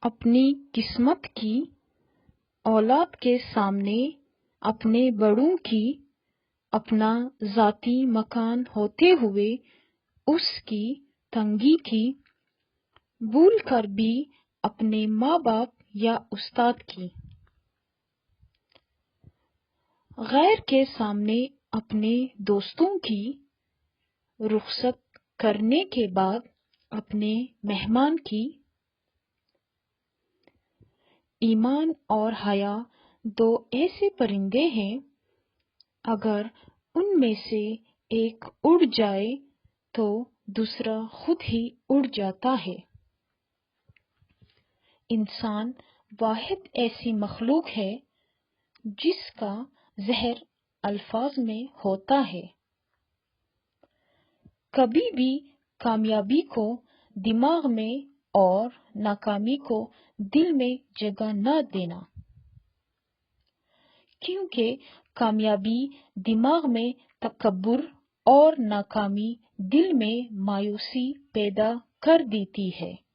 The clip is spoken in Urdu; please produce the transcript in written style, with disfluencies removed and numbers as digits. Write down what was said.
اپنی قسمت کی، اولاد کے سامنے اپنے بڑوں کی، اپنا ذاتی مکان ہوتے ہوئے اس کی تنگی کی، بھول کر بھی اپنے ماں باپ یا استاد کی، غیر کے سامنے اپنے دوستوں کی، رخصت کرنے کے بعد اپنے مہمان کی۔ ایمان اور حیا دو ایسے پرندے ہیں، اگر ان میں سے ایک اڑ جائے تو دوسرا خود ہی اڑ جاتا ہے۔ انسان واحد ایسی مخلوق ہے جس کا زہر الفاظ میں ہوتا ہے۔ کبھی بھی کامیابی کو دماغ میں اور ناکامی کو دل میں جگہ نہ دینا، کیونکہ کامیابی دماغ میں تکبر اور ناکامی دل میں مایوسی پیدا کر دیتی ہے۔